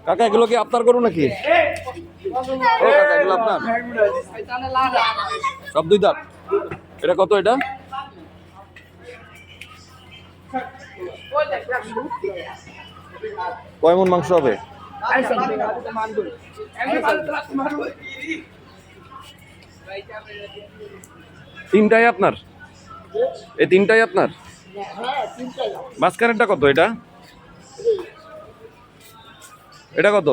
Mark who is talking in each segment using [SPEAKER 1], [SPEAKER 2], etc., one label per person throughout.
[SPEAKER 1] কাকা এগুলো কি আপনার গরু নাকি? ও কাকা এগুলো আপনার সব দুই দাঁত? এটা কত? এটা কয় মণ মাংস হবে? তিনটাই আপনার? এই তিনটাই আপনার? মাঝখানেরটা কত? এটা এটা কত?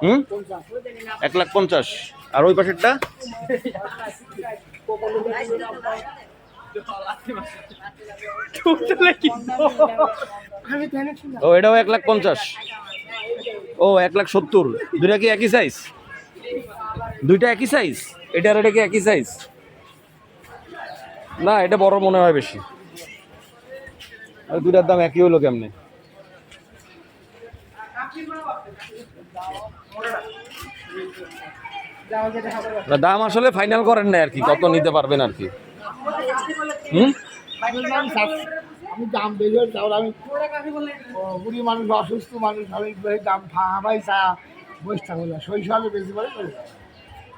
[SPEAKER 1] হুম, 1,50,000। আর ওই পাশেরটা? ও এটাও 1,50,000। ও 1,70,000। দুইটা কি একই সাইজ? দুইটা একই সাইজ? এটা আর এটা কি একই সাইজ? না, এটা বড় মনে হয় বেশি। আর দুইটার দাম একই হলো কেমনে? দাম আসলে ফাইনাল করেন না আর কি, কত নিতে পারবেন আর কি। হুম,
[SPEAKER 2] আমি দাম বেশি আমি বুড়ি মানুষ, অসুস্থ মানুষ, আমি দাম ভাই চা বসে থাকবো না, শৈশবে বেশি করে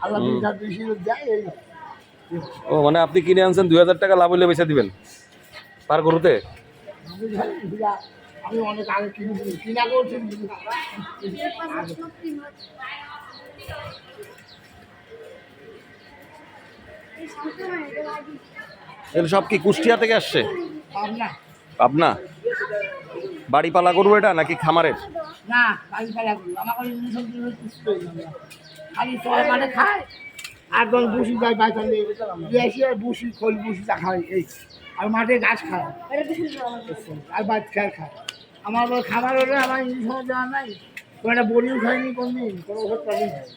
[SPEAKER 2] আল্লাহ বেশি দেয়। এই
[SPEAKER 1] ও মানে আপনি কিনে আনছেন 2,000 টাকা, লাভ হইলে বেচে দিবেন পার গরুতে?
[SPEAKER 2] আমি অনেক আগে কিনা করছি।
[SPEAKER 1] এগুলো সব কি কুষ্টিয়া থেকে আসছে? পাবনা? বাড়ি পালা গরু এটা নাকি খামারের?
[SPEAKER 2] না, বাড়ি পালা গরু। আমার খালি চল মানে খায়, আর দল বসি যায় বাইতালে এসে বসি খোল বসি চা খায় এই, আর মাঠে ঘাস খায় আর বাদ খায় খায়। আমার খাবার হলে আমার ইনশাল দেওয়া নাই, কোনো একটা বড়িও খায়নি কোনদিন, কোনো ওষুধ পানি খায়।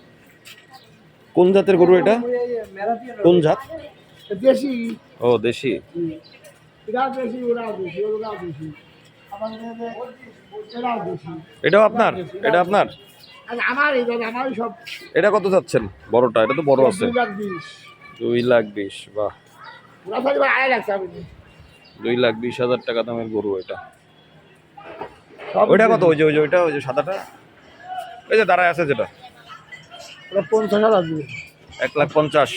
[SPEAKER 1] কোন জাতের গরু এটা? কোন জাত?
[SPEAKER 2] দেশি।
[SPEAKER 1] ও দেশি।
[SPEAKER 2] এরাও দেশি, ওরাও দেশি, ওরাও দেশি, এরাও দেশি।
[SPEAKER 1] এটাও আপনার? এটা আপনার?
[SPEAKER 2] আমার এই আমারই সব।
[SPEAKER 1] এটা কত যাচ্ছেন বড়টা? এটা তো বড় আছে।
[SPEAKER 2] 2,20,000।
[SPEAKER 1] 2,20,000। বাহ,
[SPEAKER 2] ওরা সব 2.5 লাখ চাবে।
[SPEAKER 1] 2,20,000 টাকা দামের গরু এটা। ওইটা কত? ওই যে ওইটা, ওই যে সাদাটা, ওই যে দাঁড়ায় আছে যেটা,
[SPEAKER 2] 50,000 দিবে।
[SPEAKER 1] 1,50,000।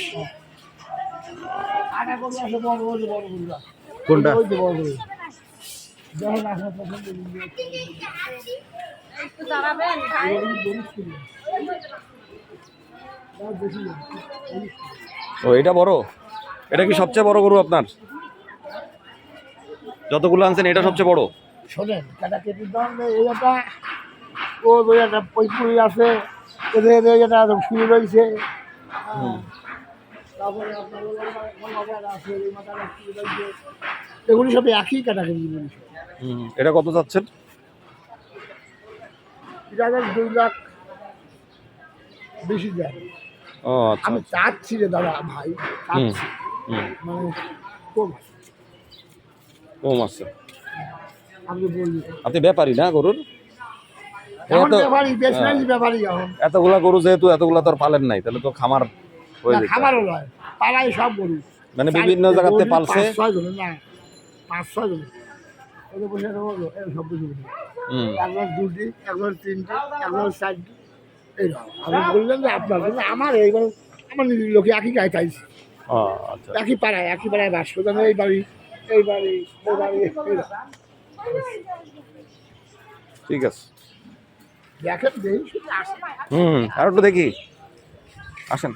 [SPEAKER 2] কোনটা?
[SPEAKER 1] ও এটা বড়? এটা কি সবচেয়ে বড় গরু আপনার? যতগুলো আনছেন এটা সবচেয়ে বড়?
[SPEAKER 2] শোনেন, কাটা কেটির দাম এইটা, ও একটা পঁয়ত্রিশ আছে, এদের এটা শুরু রয়েছে। তারপরে আপনার আছে, এগুলি সব একই ক্যাটাগরি।
[SPEAKER 1] এটা কত যাচ্ছেন?
[SPEAKER 2] এটা 2,20,000।
[SPEAKER 1] ও আচ্ছা।
[SPEAKER 2] আমি চাচ্ছি রে দাদা ভাই, মানে
[SPEAKER 1] কম আছে।
[SPEAKER 2] আপনি বললি
[SPEAKER 1] আপনি ব্যাপারী না গরুর? এতগুলা গরু যেহেতু, এতগুলা তো আর পালেন নাই, তাহলে তো খামার হয়ে যেত।
[SPEAKER 2] খামারও নয়, পাড়ায় সব গরু,
[SPEAKER 1] মানে বিভিন্ন জায়গাতে পালছে।
[SPEAKER 2] 5-6 জন, না 5-6 জন ওদের বসে সব কিছু, একবার 2টি, একবার 3টি, একবার 4টি, এইরকম। আমি বললাম যে আপনার আমার এইবার আমার নিজের লোকে একই গায়ে চাইছি, একই পাড়ায় বাস করতাম। এই বাড়ি, এই বাড়ি, ওই বাড়ি।
[SPEAKER 1] ঠিক আছে,
[SPEAKER 2] দেখেন দেখি শুধু আসে।
[SPEAKER 1] আর একটু দেখি, আসেন।